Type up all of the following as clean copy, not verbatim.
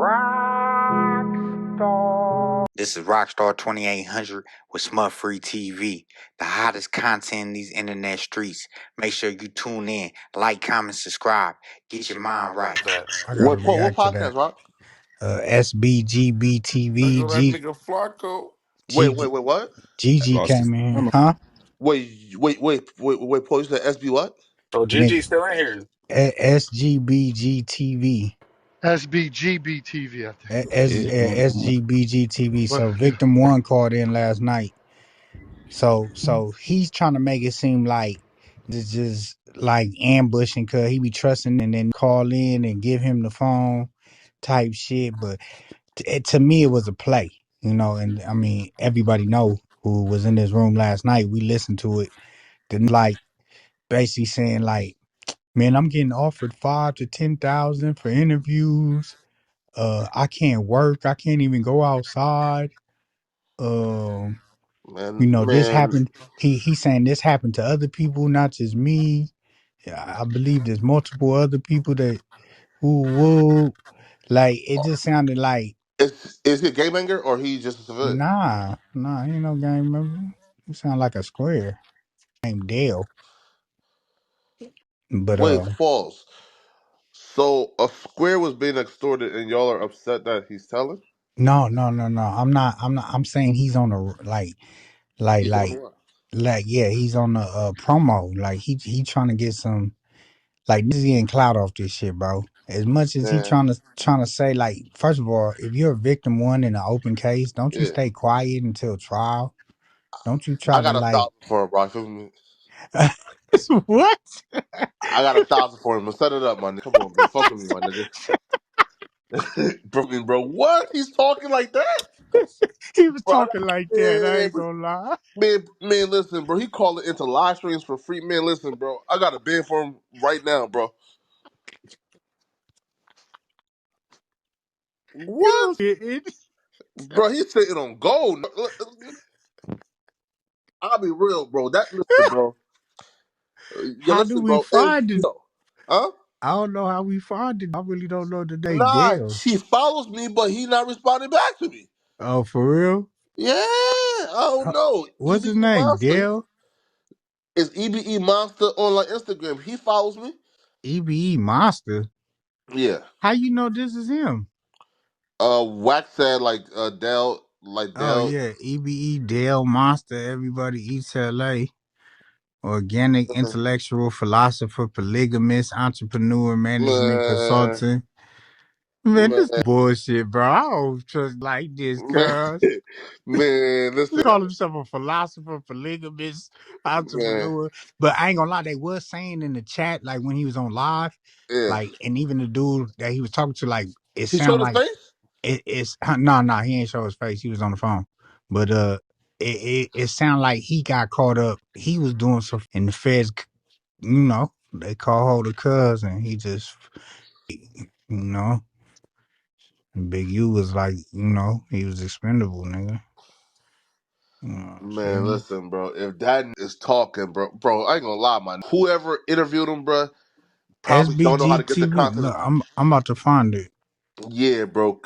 Rockstar. This is Rockstar 2800 with Smut Free TV, the hottest content in these internet streets. Make sure you tune in, like, comment, subscribe, get your mind right. I gotta What react to that. podcast, Rock? There There go go that G nigga Flakko. Wait, I what? lost GG it. came in here, huh? Wait, Paul, you said SB what? So Nick, GG still in here. SGBGTV. SBGBTV, I think. SGBGTV. What? So victim one called in last night. So he's trying to make it seem like this just like ambushing, cause he be trusting and then call in and give him the phone type shit. But to me, it was a play, And I mean, everybody know who was in this room last night. We listened to it. Then like basically saying like, man, I'm getting offered 5 to 10,000 for interviews. I can't work. I can't even go outside. Um, this Man, happened. He's saying this happened to other people, not just me. Yeah, I believe there's multiple other people that who like it just sounded like is he a gay banger or he just a civilian? nah, ain't no game member. You sound like a square named Dale. But Wait, false. So a square was being extorted, and y'all are upset that he's telling. no. I'm not. I'm saying he's on the like He's on like what? yeah, he's on the promo. Like he trying to get some like this is getting clout off this shit, bro. As much as he Man, trying to say like, first of all, if you're a victim one in an open case, don't you yeah, stay quiet until trial? Don't you try I to got a like thousand for him, bro. Feel me? what? I got a thousand for him. Set it up, my nigga. Come on, bro. Fuck with me, my nigga. bro, what? He's talking like that, He was bro. talking like that. I ain't gonna lie. Man, listen, bro. He calling into live streams for free. Man, listen, bro. I got a bid for him right now, bro. He What? was getting. Bro, he's sitting on gold. I'll be real, bro. Listen, bro. How do Listen, we bro. If find it? huh? I don't know how we find it. I really don't know the name. Nah, Dale. she follows me, but he not responding back to me. Oh, for real? Yeah, I don't know. What's his EBE name? Monster Dale? is EBE Monster on like Instagram. He follows me. EBE Monster? Yeah. How you know this is him? Wax said Oh Dell. yeah, EBE Dale Monster. Everybody eats LA. Organic, intellectual, philosopher, polygamist, entrepreneur, management Man, consultant. Man, man, this bullshit, bro. I don't trust like this, man, cuz. man. He Listen, call himself a philosopher, polygamist, man. entrepreneur. But I ain't gonna lie, they was saying in the chat, like when he was on live, Yeah. like, and even the dude that he was talking to, like, it He sounded showed his like face. it's no, he ain't show his face. He was on the phone. But it sounded like he got caught up. He was doing some and the feds, they call hold of cuz and he just you know, and Big U was like, he was expendable, nigga. You know what I'm Man, saying? listen, bro. If that is talking, bro, I ain't gonna lie, man. Whoever interviewed him, bro, probably don't know how to get the SBGTV. content. Look, I'm about to find it. Yeah, bro.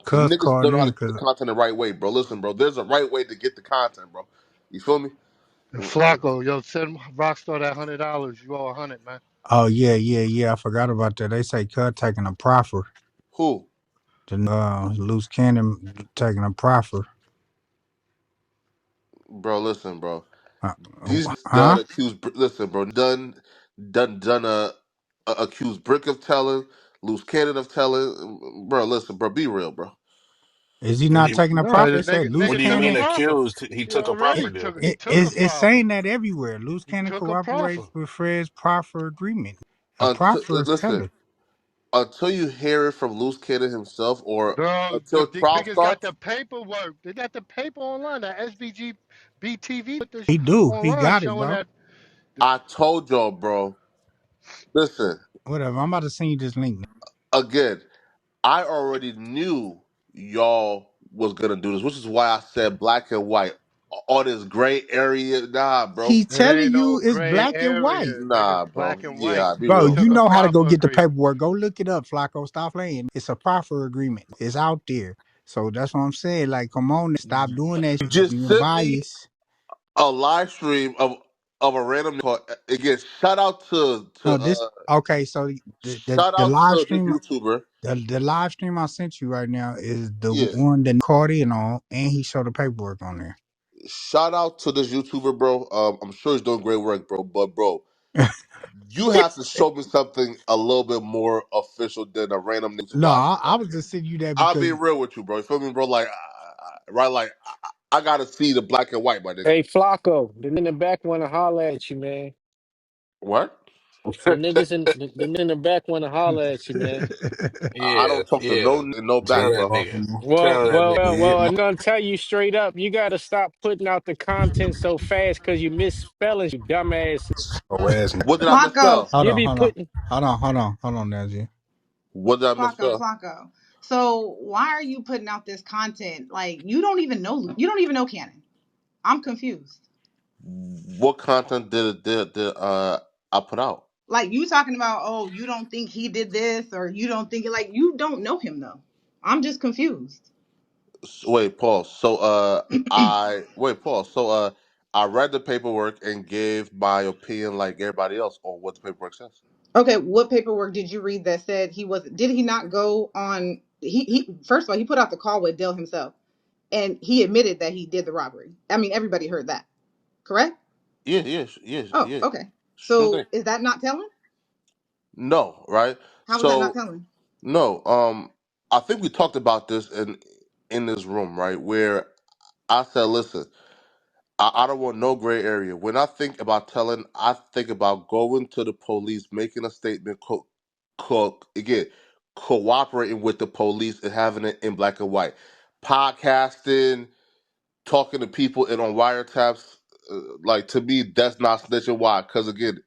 Cuz Niggas called don't know how in to get the because content the right way, bro. Listen, bro. There's a right way to get the content, bro. You feel me? And Flacco, yo, send Rockstar that $100. You owe 100, man. oh yeah. I forgot about that. They say Cuz taking a proffer. Who? The Luce Cannon taking a proffer. Bro, listen, bro. Uh, These done huh? accused. Listen, bro. Done. Accused Bricc of telling, Luce Cannon of telling. Bro, listen, bro. Be real, bro. Is he What do not you taking a No, proffer? the It said Luce What nigga do you took a mean Cannon. proffer. accused? He He took a already proffer It, deal. took. He it, took a it's, it's proffer. saying that everywhere. Luce He Cannon took a cooperates proffer. with Fred's proffer agreement. A Until proffer is listen, telling. until you hear it from Luce Cannon himself, or Bro, until the trial niggas got starts. the paperwork. They got the paper online. That SBG BTV put this He do. He online got it, showing bro. that. I told y'all, bro. Listen, Whatever. I'm about to send you this link. again. I already knew y'all was gonna do this, which is why I said black and white. all this gray area. Nah, bro. He It telling ain't no you it's gray black and white. area, nigga. It's Nah, bro. black and white. Yeah, be Bro, He real. took you a know how to go proffer get the agreement. paperwork. Go look it up, Flacco. Stop playing. It's a proffer agreement. It's out there. So that's what I'm saying. Like, come on, stop doing that shit. Just Being send me biased. a live stream of a random call. Again, shout out No, this okay. So shout the out live to this stream, YouTuber. the live stream I sent you right now is the Yeah. one that caught in on, and he showed the paperwork on there. Shout out to this YouTuber, bro. I'm sure he's doing great work, bro. But bro, you have to show me something a little bit more official than a random nigga No, live I stream. was just sending you that I'll because be real with you, bro. You feel me, bro? Like, right? Like, I gotta see the black and white, my nigga. Hey, Flacco, the nigga in the back want to holler at you, man. What? The niggas the niggas in the back want to holler at you, man. I Yeah, don't talk to yeah. no back, Tell that bro. nigga. Well, Tell that well, nigga. well, well, I'm gonna tell you straight up. You gotta stop putting out the content so fast because you misspelling, you dumbass. Oh, ass. What did I Flacco, misspell? You be putting. hold on, Najee. What did I Flacco, misspell? Flacco. So why are you putting out this content? Like you don't even know Cannon. I'm confused. What content did I put out? Like you talking about, oh, you don't think he did this, or you don't think like you don't know him though. I'm just confused. Wait, pause. So I wait, pause. So I read the paperwork and gave my opinion like everybody else on what the paperwork says. Okay, what paperwork did you read that said he was? Did he not go on? He first of all he put out the call with Dale himself, and he admitted that he did the robbery. I mean, everybody heard that, correct? Yeah, yes, yes, Oh, yeah. okay. Sure thing. So is that not telling? No, right? How is that not So telling? no, I think we talked about this in this room, right? Where I said, listen, I don't want no gray area. When I think about telling, I think about going to the police, making a statement, again, cooperating with the police and having it in black and white, podcasting, talking to people and on wiretaps. Like to me, that's not snitching. Why? Because again,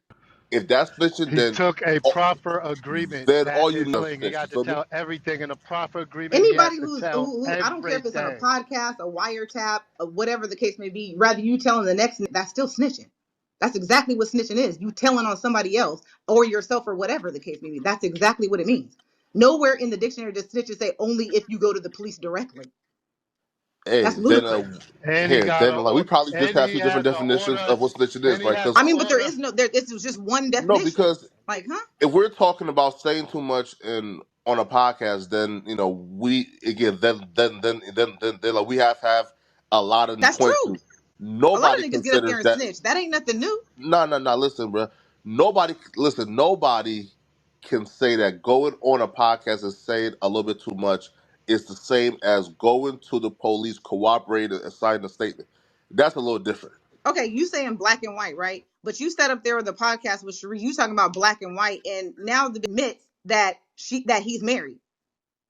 if that's snitching, He took a proffer agreement then that all you is know is telling. He snitch. You got to feel me? tell everything in a proffer agreement. He has Anybody to who's tell who I don't care if it's on a everything. podcast, a wiretap, whatever the case may be. Rather you telling the next, that's still snitching. That's exactly what snitching is. You telling on somebody else or yourself or whatever the case may be. That's exactly what it means. Nowhere in the dictionary does snitches say only if you go to the police directly. Hey, That's then ludicrous. And he here, got then a like we probably just and have he two different has an definitions order. of what snitching And is, he right? has Because I an mean, but there order. is no there. This is just one no, definition. because Like, huh? if we're talking about saying too much in on a podcast, then we again then like we have a lot of That's point true. to. A lot Nobody of niggas get up there considers and that. snitch. That ain't nothing new. No. Listen, bro. Nobody can say that going on a podcast and saying a little bit too much is the same as going to the police, cooperating, and signing a statement. That's a little different. Okay, you saying black and white, right? But you sat up there with the podcast with Cherie. You talking about black and white, and now the admits that he's married.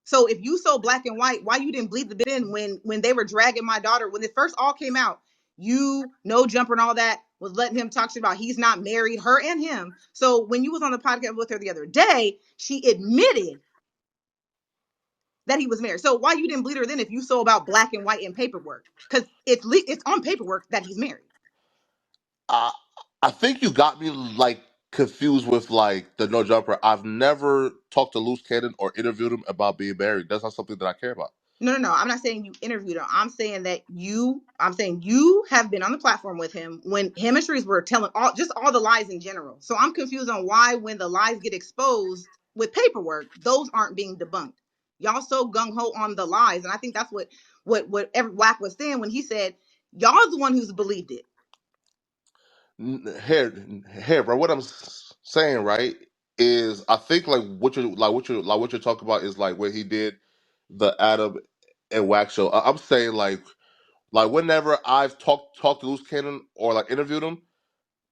So if you so black and white, why you didn't bleed the bit in when they were dragging my daughter when it first all came out? You no jumper and all that was letting him talk shit about he's not married, her and him. So when you was on the podcast with her the other day, she admitted that he was married. So why you didn't bleed her then if you so about black and white in paperwork? Because it's on paperwork that he's married. I I think you got me like confused with like the no jumper. I've never talked to Luce Cannon or interviewed him about being married. That's not something that I care about. No. I'm not saying you interviewed him. I'm saying you have been on the platform with him when him and Sharice were telling all the lies in general. So I'm confused on why when the lies get exposed with paperwork, those aren't being debunked. Y'all so gung ho on the lies, and I think that's what every Black was saying when he said y'all's the one who's believed it. Here, bro. What I'm saying, right, is I think like what you're talking about is like what he did the Adam and Wax show. I'm saying like whenever I've talked to Luce Cannon or like interviewed him,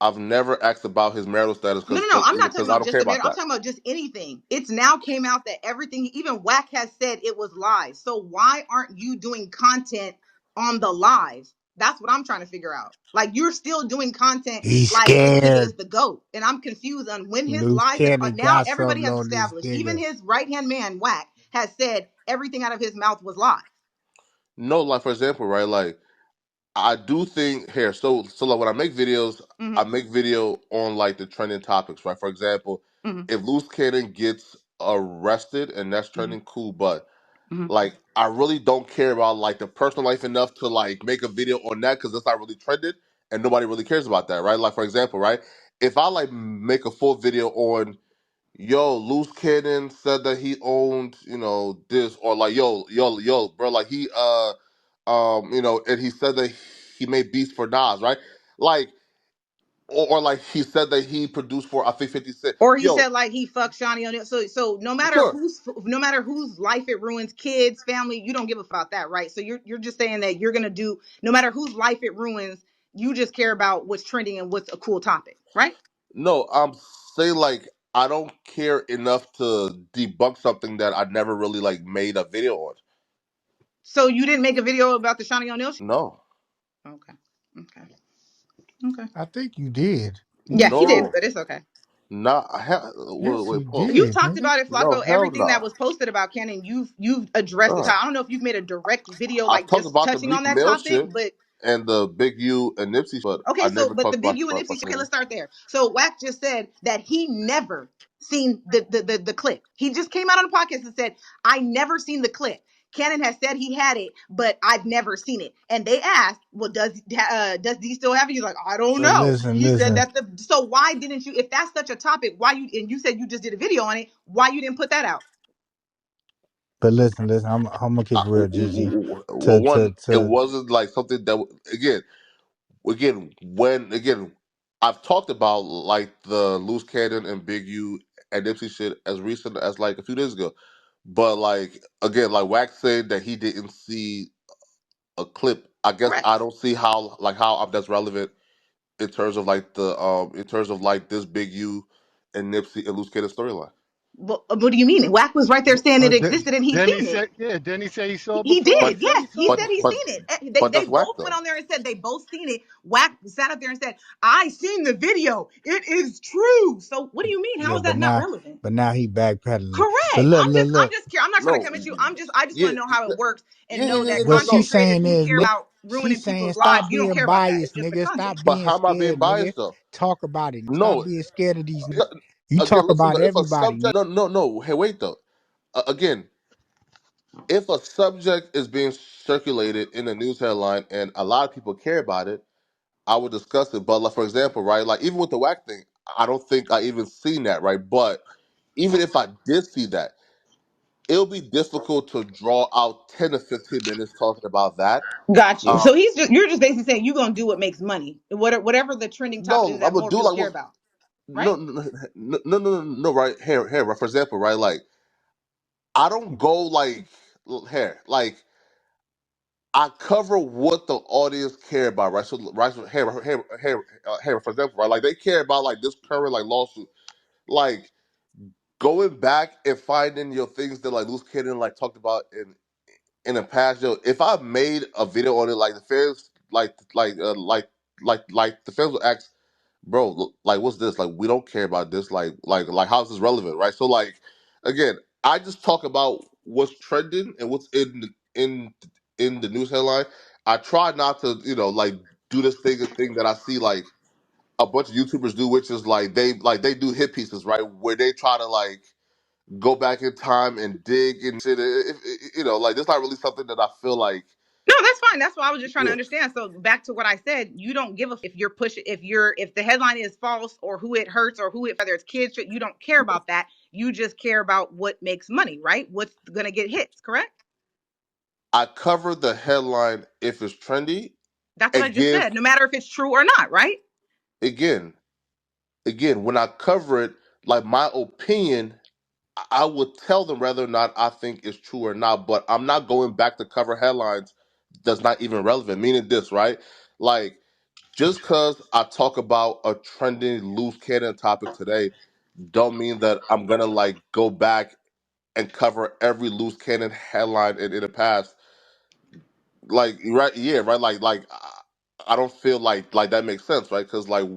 I've never asked about his marital status No. I'm not talking because I about don't just care the man. about I'm that. talking about just anything. It's now came out that everything, even Wack has said it was lies. So why aren't you doing content on the lies? That's what I'm trying to figure out. Like you're still doing content He's like this nigga scared. is the GOAT. And I'm confused on when his Loose lies cannon now got everybody something has on this established, even nigga. his right-hand man, Wack, has said everything out of his mouth was lies. No, like for example, right, like I do think here. So like when I make videos, Hmm. I make video on like the trending topics, right? For example, Hmm. if Luce Cannon gets arrested and that's Hmm. trending, cool. But Hmm. like, I really don't care about like the personal life enough to like make a video on that because that's not really trended and nobody really cares about that, right? Like for example, right? If I like make a full video on yo, Luce Cannon said that he owned, this, or like yo, bro, like he and he said that he made beats for Nas, right? Like, or like he said that he produced for I think 50 Cent. Or he Yo, said like he fucked Shawnee O'Neal. So sure. no matter whose life it ruins, kids, family, you don't give a fuck about that, right? So you're just saying that you're gonna do no matter whose life it ruins, you just care about what's trending and what's a cool topic, right? No, I'm saying like I don't care enough to debunk something that I never really like made a video on. So you didn't make a video about the Shawnee O'Neal shit? No, Okay. Okay. Okay. I think you did. Yeah, he didn't, no, but it's okay. not. Yes, you Wait, pause. You did, talked nigga. about it, No, Flacco. hell Everything that nah. was posted about Cannon, you've addressed the Nah. topic. I don't know if you've made a direct video I like talked just about the touching Meek on that Mill topic, shit but and the Big U and Nipsey, but I okay, so never but the talked big about U and Nipsey. Okay, fucking. let's start there. So Wack just said that he never seen the clip. He just came out on the podcast and said, "I never seen the clip." Cannon has said he had it, but I've never seen it. And they asked, "Well, does he still have it?" He's like, "I don't But know." listen, He said listen. that the so why didn't you? If that's such a topic, why you and you said you just did a video on it? Why you didn't put that out? But listen, listen. I'm gonna keep it real, Gigi. Well, one, it To wasn't like something that again, I've talked about like the Loose Cannon and Big U and Nipsey shit as recent as like a few days ago, but like again, like Wax said that he didn't see a clip. I guess Correct. I don't see how that's relevant in terms of like this Big U and Nipsey and Loose Cannon storyline. What do you mean? Wack was right there saying it But existed and he's then he seen it. said, yeah, then he said he saw it He before. He did, But said he yes. He saw it said but he's before. but seen it. They but they that's whack both went though. on there and said they both seen it. Wack sat up there and said, "I seen the video. It is true." So what do you mean? How yeah, is that not relevant? but now he backpedaling. But Correct. look, look, I'm look. just curious. I'm not trying to No, come at you. I just yeah, want to know how it works and know yeah. that No, What no. content she's creators, saying you is, care nigga, about ruining she's saying people's lives. stop You don't being care about that. It's biased, just the nigga. Stop content. But being how am I being scared, nigga. biased though? Talk about it. Stop No, being scared of these. uh, You again, talk listen. about If a everybody, subject, nigga. no. Hey, wait though. Again, if a subject is being circulated in a news headline and a lot of people care about it, I would discuss it. But like, for example, right, like even with the whack thing, I don't think I even seen that, right? But even if I did see that, it'll be difficult to draw out 10 to 15 minutes talking about that. Got you. Um, So you're just basically saying you're gonna do what makes money, whatever the trending topic is no, I'm that gonna more do people like care what's about, right? no, right here, right, for example, right, like I don't go like here, like I cover what the audience care about, right? So, right, so here, for example, right, like they care about like this current like lawsuit, like going back and finding your things that like Luce Cannon like talked about in the past. Yo, if I made a video on it, like the fans, like the fans will ask, bro, look, like what's this? Like we don't care about this. Like how's this relevant, right? So like again, I just talk about what's trending and what's in the news headline. I try not to like do this thing that I see like a bunch of YouTubers do, which is like they do hit pieces, right, where they try to like go back in time and dig and shit. Like that's not really something that I feel like. No, that's fine. That's why I was just trying to Yeah, understand. So back to what I said, you don't give a if you're pushing if the headline is false or who it hurts or who it whether it's kids, you don't care about that. You just care about what makes money, right? What's gonna get hits, correct? I cover the headline if it's trendy That's what I and just give said. No matter if it's true or not, right? again, when I cover it, like my opinion, I would tell them whether or not I think it's true or not. But I'm not going back to cover headlines that's not even relevant. Meaning this, right? Like just because I talk about a trending loose cannon topic today, don't mean that I'm gonna like go back and cover every loose cannon headline in the past. Like right, yeah, right. I don't feel like that makes sense, right? Because like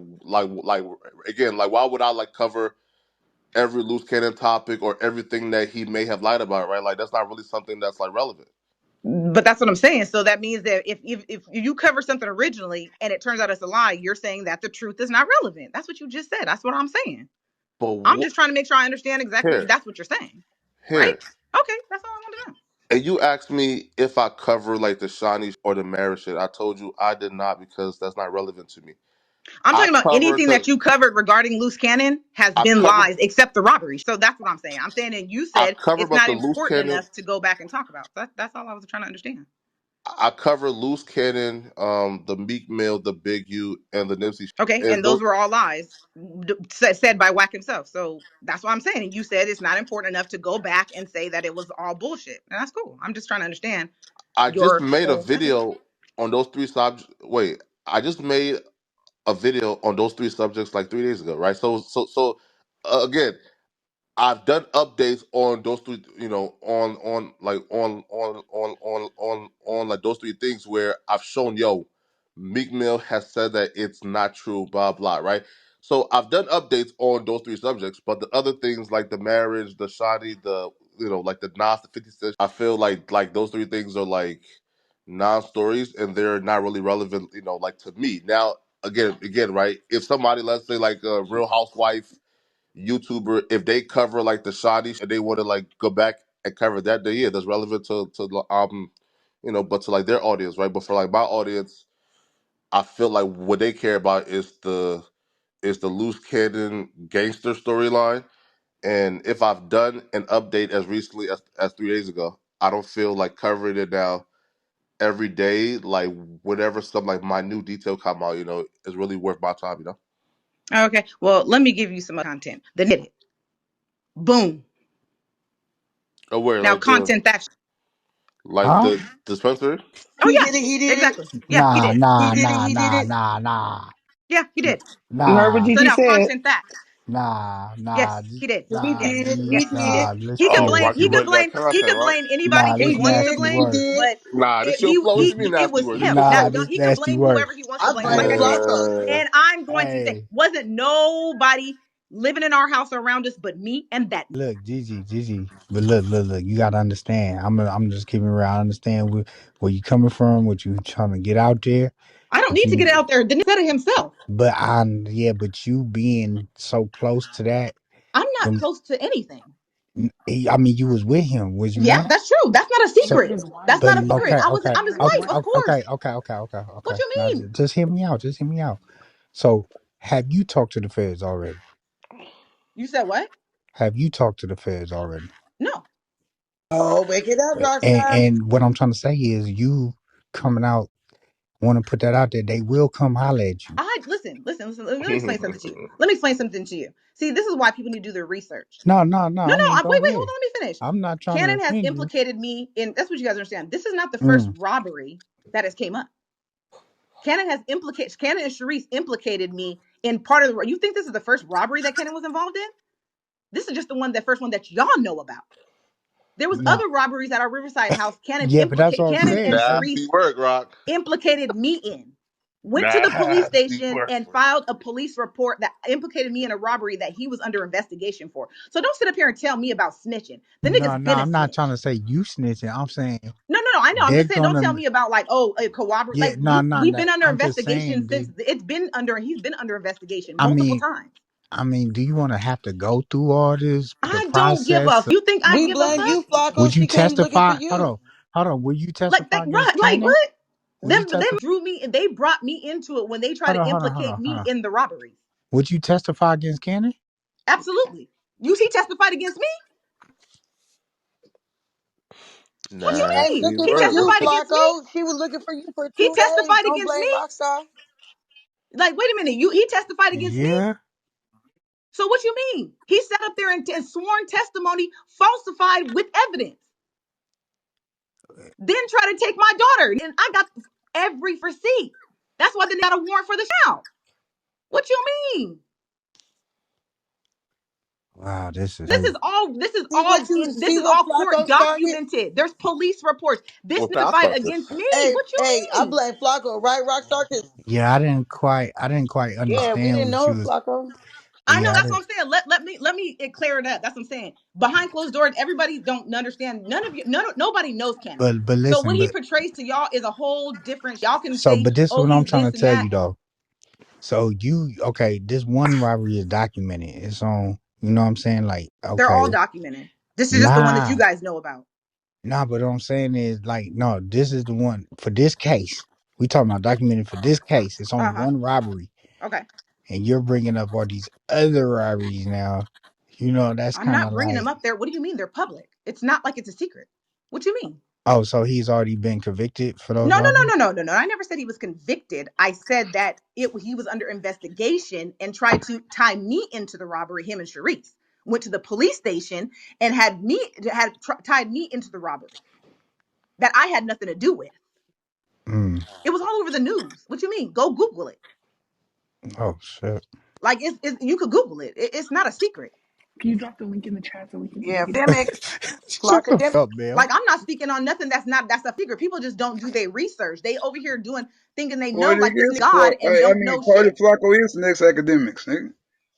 again, like why would I like cover every loose cannon topic or everything that he may have lied about, right? Like that's not really something that's like relevant. But that's what I'm saying. So that means that if you cover something originally and it turns out it's a lie, you're saying that the truth is not relevant. That's what you just said. That's what I'm saying. But I'm just trying to make sure I understand exactly here, that's what you're saying. Right? here, Okay, that's all I want to know. and you asked me if I cover like the Shawnee or the marriage shit. I told you I did not because that's not relevant to me. I'm I talking about covered anything the that you covered regarding Luce Cannon has I been covered lies except the robbery. So that's what I'm saying. I'm saying that you I said covered it's about not the loose important cannon. enough to go back and talk about. That's all I was trying to understand. I cover loose cannon, the Meek Mill, the Big U, and the Nipsey. Okay, And and those those were all lies said by Wack himself. So that's what I'm saying. And you said it's not important enough to go back and say that it was all bullshit. And that's cool. I'm just trying to understand I just your made a whole message. video on those three subjects. Wait, I just made a video on those three subjects like 3 days ago, right? Again, I've done updates on those three, on like those three things where I've shown, yo, Meek Mill has said that it's not true, blah blah, right? So I've done updates on those three subjects, but the other things like the marriage, the shoddy, the like the Nas, the 50 Cent, I feel like those three things are like non-stories and they're not really relevant, like to me. Now, again, right? If somebody, let's say like a Real Housewife YouTuber, if they cover like the shoddy and they want to like go back and cover that, then yeah, that's relevant to the but to like their audience, right? But for like my audience, I feel like what they care about is the loose cannon gangster storyline. And if I've done an update as recently as 3 days ago, I don't feel like covering it now every day, like whenever some like minute detail come out, is really worth my time. Okay. Well, let me give you some content. The knit it. Boom. Oh, where Now like the content that. like Huh? the dispensary? Oh He yeah. did it. He did it. Exactly. Yeah, he Nah, did. He nah, did it. nah, He did nah, it. nah, nah, Yeah, he did. You heard what nah, So Gigi now said? content facts. nah, Yes, nah, he did. He nah, did. Yeah, He he did. did. let's He could Oh, chill. blame. Rock, you He could bring that blame. He content, could Rock? blame anybody Nah, he this He wants to did. nasty blame. He work. did. But Nah, this shit flow. What he you mean it nasty was word? This him. shit Now Nah, flow. this he could nasty blame work. whoever he wants to I blame. Like blame I said, Flacco. Uh, and I'm going to say, Hey, wasn't nobody living in our house around us but me and that. look, Gigi. But look. You gotta understand. I'm just keeping it real. I understand where you coming from, what you trying to get out there. I don't But need to get it out there. Didn't said it himself. but you being so close to that, I'm not them, close to anything. I mean, you was with him, was you Yeah, not? that's true. That's not a So, secret. That's but not a secret. I'm his wife, of course. What you Now mean? just hear me out. Just hear me out. So, have you talked to the feds already? You said what? Have you talked to the feds already? No. Oh, wake it up, And Rockstar. and what I'm trying to say is, you coming out want to put that out there. They will come holler at you. I listen. Let me explain something to you. Let me explain something to you. See, this is why people need to do their research. No. No, I no. mean, go Wait. Hold ahead. on. Let me finish. I'm not trying to Cannon has offend you. implicated me in. That's what you guys understand. This is not the first Mm. robbery that has came up. Cannon has implicated. Cannon and Sharice implicated me in part of the. You think this is the first robbery that Cannon was involved in? This is just the first one that y'all know about. There was No. other robberies at our Riverside house. Yeah, but that's what I'm Cannon and saying. So Sharice nasty work, Rock. implicated me in. Went to the police Nasty station work. and filed a police report that implicated me in a robbery that he was under investigation for. So don't sit up here and tell me about snitching. The no, nigga's been a I'm not trying snitch. to say you snitching. I'm saying No. I know. I'm they're just saying. Don't tell gonna. me about like corroborate. Yeah, Like Luke, we've no. been under I'm just investigation saying since it's been under. He's been under investigation I multiple mean, times. do you want to have to go through all this, the I don't give a. process? You think I We give a blame fuck? you, Flacco. Would you She came looking for testify? you. Hold on. Will you Like testify against right? Like Cannon? what? Would you Them testify? drew me and they brought me into it when they tried to implicate Hold me on. in the robberies. Would you testify against Cannon? Absolutely. You he testified against me? What you She ain't Nasty mean? looking He for work. you, testified against me? Flacco. She was looking for you for He 2 days. testified Don't against blame me? Rockstar. Like, wait a minute. He testified against me? Yeah. So what you mean? He sat up there and sworn testimony falsified with evidence. Then try to take my daughter. And I got every receipt. That's why they got a warrant for the child. What you mean? Wow, this is This is crazy. all this See is what all court Flacco started? documented. There's police reports. This What I testified start this? against me. Hey, What you hey, I mean? blame Flacco, right, Rockstar? 'Cause Yeah, I didn't quite yeah, we understand didn't what you know was. Flacco. I He know had that's what it, I'm saying. Let me clear it up. That's what I'm saying. Behind closed doors, everybody don't understand. None of you, nobody knows Cannon. but So what listen, he but portrays to y'all is a whole different. Y'all can so say, but this is "Oh, what I'm he's trying this to and tell that." you though. So you okay? This one robbery is documented. It's on. You know what I'm saying? Like They're okay, all documented. This is just the one that you nah, guys know about. nah. But what I'm saying is like no. This is the one for this case. We talking about documented for this case. It's Uh only huh. one robbery, Okay. and you're bringing up all these other robberies now. You know that's I'm kind not of bringing them like up there. What do you mean they're public? It's not like it's a secret. What do you mean? oh, so he's already been convicted for those No, no, no, robberies. no, no, no, no. I never said he was convicted. I said that he was under investigation and tried to tie me into the robbery. Him and Sharice went to the police station and tied me into the robbery that I had nothing to do with. Mm. It was all over the news. What you mean? Go Google it. Oh shit. Like you could Google it. It's not a secret. Can you drop the link in the chat so we can Yeah, look it up? Demic, Shut the Flockademic. fuck, man. Like I'm not speaking on nothing that's a secret. People just don't do their research. They over here thinking they know Poetik like this is God and I don't mean, know Poetik shit. Flakko is the next academics, nigga. What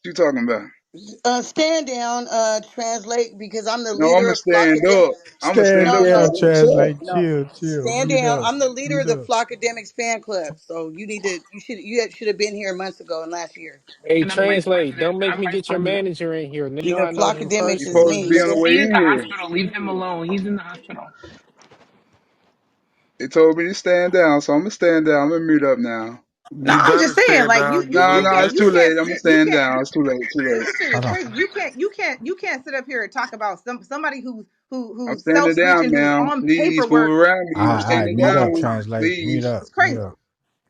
you talking about? Stand down, translate because I'm the No, leader I'ma of stand Flockademic. up. I'ma stand Stand up No, for down, no, myself. translate, no. chill, Stand mute down. up, I'm the leader of mute the up. Flockademics fan club. So you should have been here months ago and last year. Hey, And I'm vice translate. president. Don't make I'm me vice get your president. manager in here. Nigga, You know know, I know him You Flockademics is supposed to personally. be me. on the way He in in the here. hospital. Leave him alone. He's in the hospital. They told me to stand down, so I'ma stand down. I'm gonna mute up now. No, You I'm better just saying, stand like down. No, You no, better. it's too late. I'm gonna sit you stand can't down. It's too late. Too late. this shit is Hold on. crazy. You can't sit up here and talk about somebody I'm who's standing self down, snitching who's ma'am. on Please move paperwork around me. I'm All right, standing mute up, down. multiple times. translate, Please. It's crazy.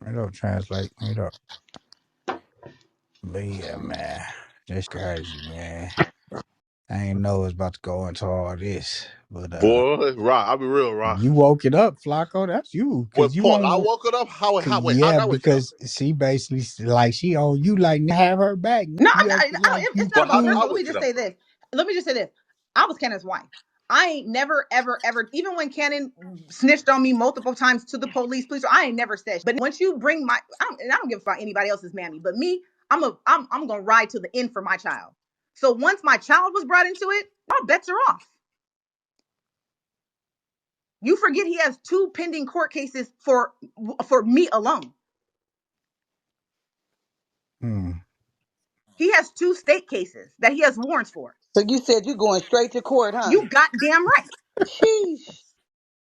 mute up, translate, mute up. But yeah, man, that's crazy, man. I ain't know it was about to go into all this, but Boy, Rock. I'll be real, Rock. you woke it up, Flacco. That's you, cause What you Paul? I on. woke it up. Wait, how Yeah, did I wake it up? because she basically like she on you like have her back. No, You acting like you it's not But how about did her. cool. I But wake it up? let me just say this. I was Cannon's wife. I ain't never, ever, ever, even when Cannon snitched on me multiple times to the police, I ain't never said. But once you bring and I don't give a fuck anybody else's mammy, but me, I'm gonna ride to the end for my child. So once my child was brought into it, all bets are off. You forget he has two pending court cases for me alone. Hmm. He has two state cases that he has warrants for. So you said you going straight to court, huh? You goddamn right. Sheesh.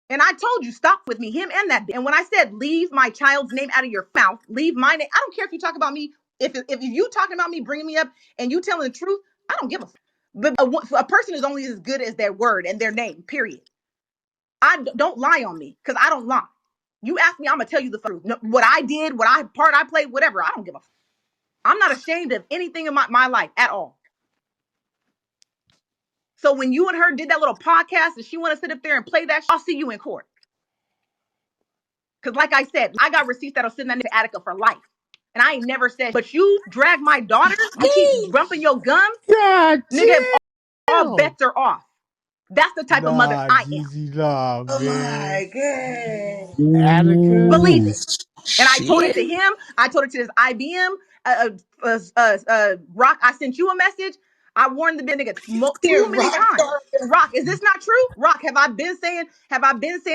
And I told you, stop with me, him and that. And when I said, leave my child's name out of your mouth, leave my name. I don't care if you talk about me. If you talking about me, bringing me up, and you telling the truth, I don't give a. But a person is only as good as their word and their name. Period. Don't lie on me because I don't lie. You ask me, I'm gonna tell you the truth. No, what I did, part I played, whatever. I don't give a. I'm not ashamed of anything in my life at all. So when you and her did that little podcast and she want to sit up there and play that, I'll see you in court. Because like I said, I got receipts that'll send that nigga to Attica for life. And I ain't never said, but you drag my daughter, you keep bumping your gums, God nigga, all damn. bets are off. That's the type of mother Nah, I am. Jeezy, nah, Oh man. my god. Attica. Believe Ooh, it. And I told it shit. to him. I told it to his IBM. Rock, I sent you a message. I warned the nigga too Here, many times. Rockstar. Rock, is this not true? Rock, have I been saying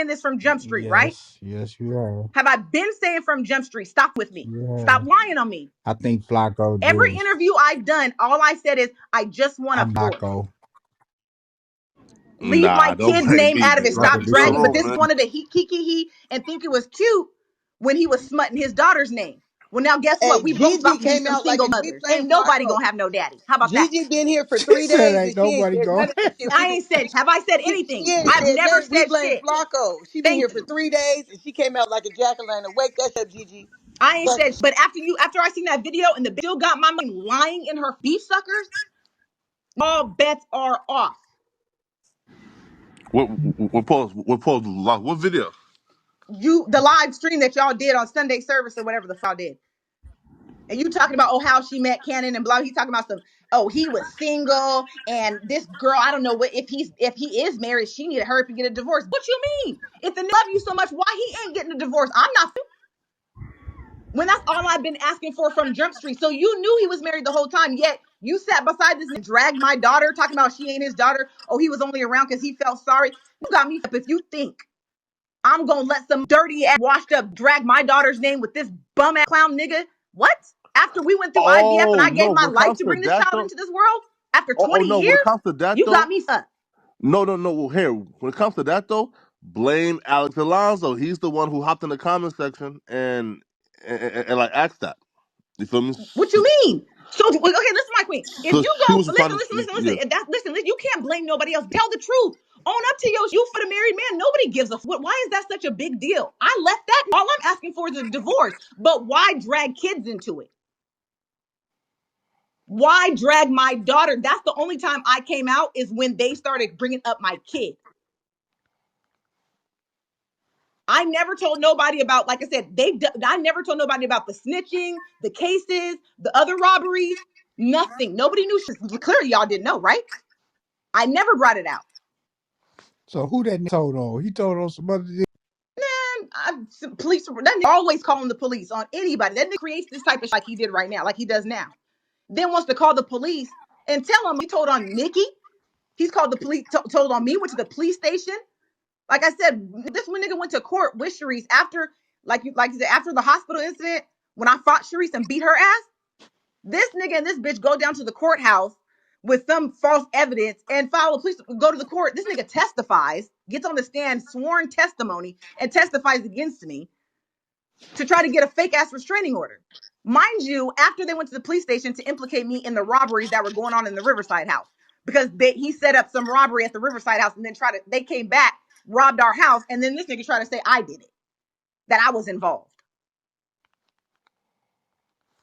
this from Jump Street, right? Yes, you are. Have I been saying from Jump Street, stop with me. Yeah. Stop lying on me. I think Flacco Every just interview I've done, all I said is, I just want a divorce. Flacco. Leave my Nah, don't kid's blame name me, out of man. it. Rock Flacco, Stop is this real dragging. is But wrong, this man. wanted to he and think it was cute when he was smutting his daughter's name. Well, now guess what? Hey, We both Gigi about to be came some out like single a G mothers. blame Ain't nobody Flacco. gonna have no daddy. How about that? Gigi been here for she 3 days said ain't and she ain't nobody said going none of that shit. I ain't said. Have I said anything? She ain't I've said never nothing. We said blame shit. Flacco. She been here Thank for you. 3 days and she came out like a jack-o'-lantern. Wake that up, Gigi. I ain't But said. But after I seen that video and the still got my mind lying in her beef suckers, all bets are off. What video? The live stream that y'all did on Sunday service or whatever the fuck did. And you talking about how she met Cannon and blah. He talking about he was single and this girl, I don't know what if he is married, she needed her to get a divorce. What you mean? If the love you so much, why he ain't getting a divorce? I'm not. when that's all I've been asking for from Jump Street. So you knew he was married the whole time, yet you sat beside this and dragged my daughter, talking about she ain't his daughter. Oh, he was only around because he felt sorry. You got me. If you think I'm gonna let some dirty ass washed up drag my daughter's name with this bum ass clown nigga, what? After we went through IVF and Oh I gave no, my when it life comes to to bring this that child though, into this world, after oh 20 no, when it years, comes to that you got though, me fucked. no. Well, here, when it comes to that though, blame Alex Alonso. He's the one who hopped in the comment section and like asked that. You feel me? What you mean? So okay, listen, my queen. If So you she go was listen, responding. listen, listen, Yeah. listen. Listen, you can't blame nobody else. Tell the truth. Own up to you for the married man. Nobody gives a fuck. Why is that such a big deal? I left that. All I'm asking for is a divorce. But why drag kids into it? Why drag my daughter? That's the only time I came out is when they started bringing up my kid. I never told nobody about, like I said, I never told nobody about the snitching, the cases, the other robberies, nothing. Nobody knew. Clearly, y'all didn't know, right? I never brought it out. So who that told on? He told on some other. Police, that nigga always calling the police on anybody. That nigga creates this type of shit like he did right now, like he does now. Then wants to call the police and tell them he told on Nikki. He's called the police, told on me, went to the police station. Like I said, this one nigga went to court with Sharice after, like you said, after the hospital incident, when I fought Sharice and beat her ass. This nigga and this bitch go down to the courthouse with some false evidence and file a police, go to the court. This nigga testifies, gets on the stand, sworn testimony, and testifies against me to try to get a fake ass restraining order. Mind you, after they went to the police station to implicate me in the robberies that were going on in the Riverside house, because he set up some robbery at the Riverside house and then they came back, robbed our house, and then this nigga tried to say I did it, that I was involved.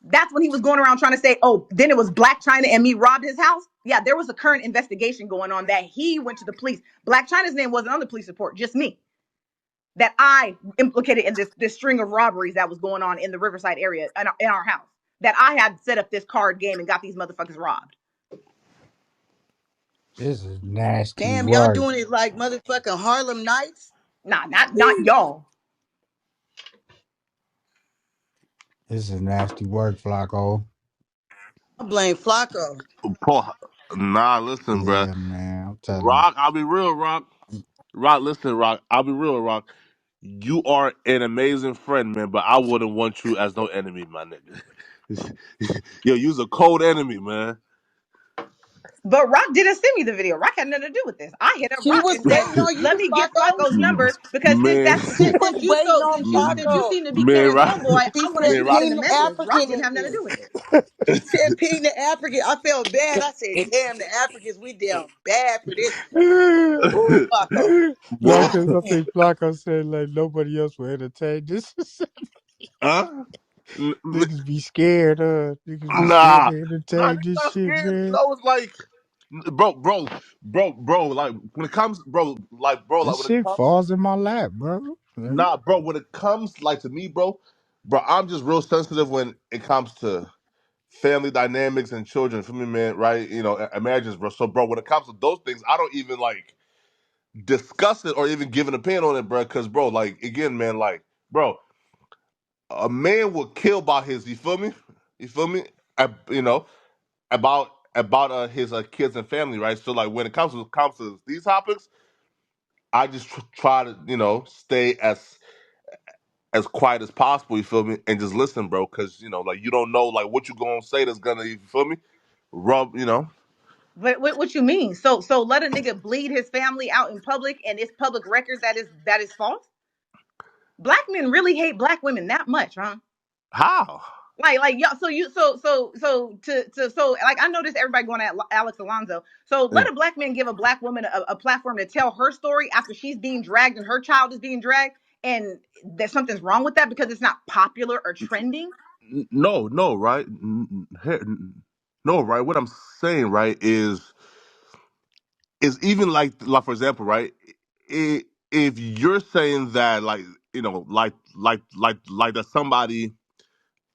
That's when he was going around trying to say, oh, then it was Blac Chyna and me robbed his house. Yeah, there was a current investigation going on that he went to the police. Blac Chyna's name wasn't on the police report, just me. That I implicated in this string of robberies that was going on in the Riverside area in our house. That I had set up this card game and got these motherfuckers robbed. This is nasty Damn, y'all work. doing it like motherfucking Harlem Nights? Nah, not y'all. This is nasty work, Flacco. I blame Flacco. Paul, nah, listen, bruh. Yeah, man. I'm telling Rock, I'll be real, Rock. Rock, listen, Rock. I'll be real, Rock. You are an amazing friend, man, but I wouldn't want you as no enemy, my nigga. Yo, you's a cold enemy, man. But Rock didn't send me the video. Rock had nothing to do with this. I hit up She Rock was and said, waiting on let you, me get Flacco. Flacco's number because Man, She was waiting on since you Flacco. seem to be man, carrying Rock, homeboy, She I wanted said, you man, to Rock. send ping a the message. Rock African didn't in have nothing to here. do with it. She said, ping the African. I felt bad. I said, damn, the Africans, we down bad for this shit. Ooh, you. Flacco. Well, God Because I damn. think Flacco said like nobody else will entertain this. huh? N- n- Niggas be scared, niggas be scared Nah, to nah, entertain nigga this not shit, scared. man. No, it's like, bro. Like when it comes, like This when it shit comes, falls in my lap, bro. Like, nah, bro. When it comes, like to me, bro, I'm just real sensitive when it comes to family dynamics and children. For me, man, right? You know, marriages, bro. So, bro, when it comes to those things, I don't even like discuss it or even give an opinion on it, bro. Because, bro, like again, man, like, bro, a man will kill by his. You feel me? You feel me? You know about his kids and family, right? So, like, when it comes to these topics, I just try to stay as quiet as possible. You feel me? And just listen, bro, because like you don't know like what you gonna say that's gonna you feel me rub. But what you mean? So let a nigga bleed his family out in public and it's public record that is false? Black men really hate black women that much, huh? How? Like y'all, so like I noticed everybody going at Alex Alonso. So let a black man give a black woman a platform to tell her story after she's being dragged and her child is being dragged, and that something's wrong with that because it's not popular or trending. No, right? No, right? What I'm saying, right, is even like for example, right? If you're saying that, like like that somebody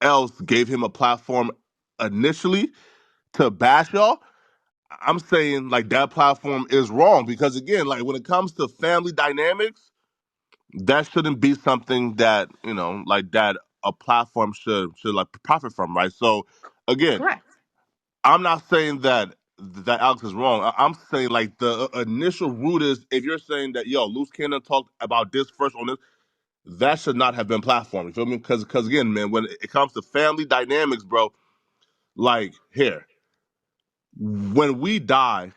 else gave him a platform initially to bash y'all, I'm saying like that platform is wrong because again, like when it comes to family dynamics, that shouldn't be something that like that. a platform should like profit from, right? So again, Correct. I'm not saying that Alex is wrong. I'm saying like the initial root is if you're saying that Luce Cannon talked about this first on this, that should not have been platformed. You feel me? Because again, man, when it comes to family dynamics, bro, like here, when we die,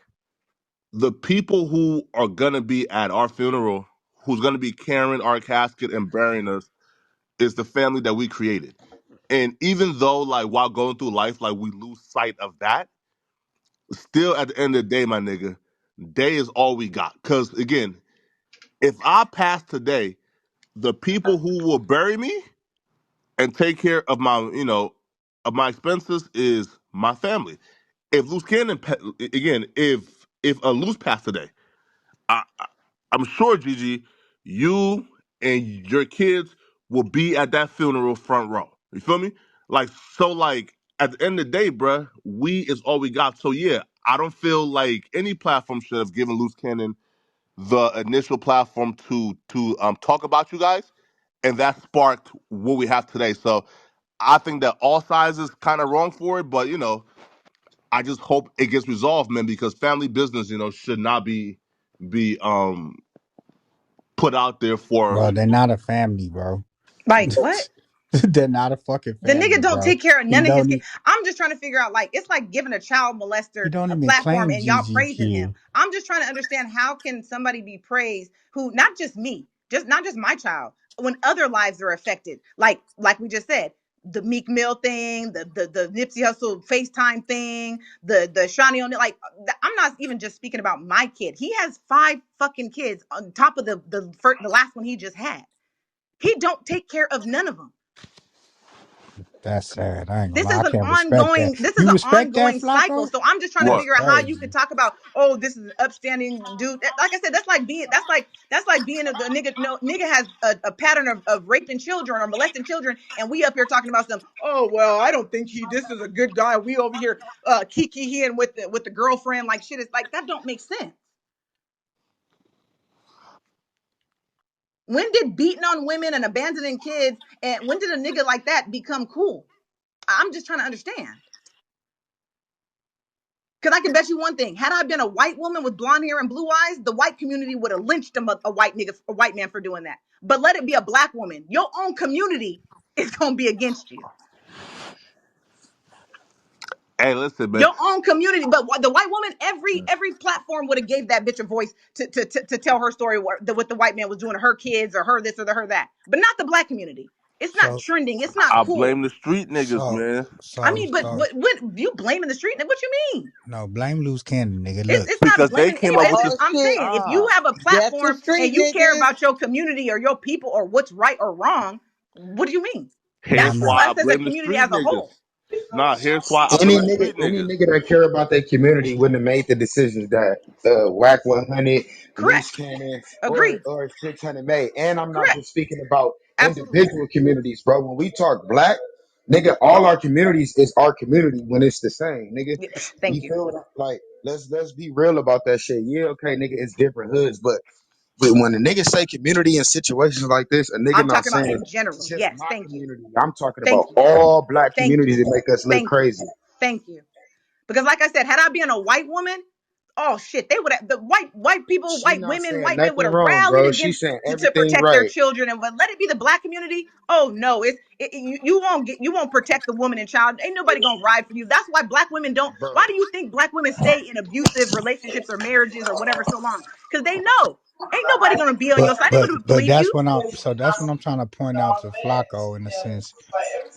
the people who are gonna be at our funeral, who's gonna be carrying our casket and burying us, is the family that we created. And even though, like, while going through life, like, we lose sight of that, still at the end of the day, my nigga, day is all we got. Because, again, if I pass today, the people who will bury me and take care of my expenses is my family. If Luce Cannon, again, if a Luce passed today, I'm sure, Gigi, you and your kids will be at that funeral front row. You feel me? Like, so, like, at the end of the day, bruh, we is all we got. So, yeah, I don't feel like any platform should have given Luce Cannon the initial platform to talk about you guys, and that sparked what we have today. So, I think that all sides is kind of wrong for it, but, I just hope it gets resolved, man, because family business, should not be put out there for Bro, they're not a family, bro. Like what? They're not a fucking The family, nigga don't bro. take care of He none of his don't. kids. I'm just trying to figure out, like, it's like giving a child He molester don't a even platform claim and y'all GG praising him. kid. I'm just trying to understand how can somebody be praised who, not just me, just not just my child, when other lives are affected. Like we just said, the Meek Mill thing, the Nipsey Hussle FaceTime thing, the Shawnee O'Neal. Like, I'm not even just speaking about my kid. He has 5 fucking kids on top of the last one he just had. He don't take care of none of them. That's sad. I ain't gonna this lie. is I an can't respect that. ongoing this is You an respect that, ongoing cycle. Flacco? So I'm just trying to That's what? figure out how you crazy. could talk about, oh, this is an upstanding dude. Like I said, that's like being a nigga. No, nigga has a pattern of raping children or molesting children, and we up here talking about some, oh well, I don't think this is a good guy. We over here kiki with the girlfriend. Like, shit is like, that don't make sense. When did beating on women and abandoning kids, and when did a nigga like that become cool? I'm just trying to understand. Because I can bet you one thing: had I been a white woman with blonde hair and blue eyes, the white community would have lynched a white nigga, a white man for doing that. But let it be a black woman, your own community is gonna be against you. Hey, listen, man. Your own community, but the white woman, every platform would have gave that bitch a voice to tell her story, what the white man was doing to her kids or her this or her that, but not the black community. It's not So, trending. It's not I cool. blame the street niggas, so, man. I so, mean, but so. what you blaming the street? What you mean? No, blame Loose Cannon, nigga. It's Look, it's not Because they blaming came up anybody. with Oh this. I'm shit. saying, if you Ah, have a That's the platform and street you care niggas. about your community or your people or what's right or wrong, what do you mean? nah, here's That's why nah. I us as a blame the community street as a niggas. whole. Nah, here's why I Any blame the nigga, street any niggas. nigga that care about their community wouldn't have made the decisions that Whack 100, Loose Correct. Cannon, or Agree. 600 made. And I'm not Correct. just speaking about Absolutely. individual communities, bro. When we talk black, nigga, all our communities is our community when it's the same, nigga. Yeah, You thank you. feel what like? Let's be real about that shit. Yeah, okay, nigga, it's different hoods, but when a nigga say community in situations like this, a nigga I'm not talking about saying in general. just Yes. my Thank you. community. I'm talking about Thank you. all black Thank you. communities that make us look Thank you. crazy. Thank you. Because like I said, had I been a white woman, oh shit, they would have, the white people, She white not women, saying white men would nothing have wrong, rallied bro. She against saying to everything protect their right. children. And but let it be the black community. Oh no, you won't protect the woman and child. Ain't nobody gonna ride for you. That's why black women don't. Bro, Why do you think black women stay in abusive relationships or marriages or whatever so long? Because they know ain't nobody gonna be on your side. Ain't nobody gonna But believe that's you. what I'm trying to point out to Flacco in a sense.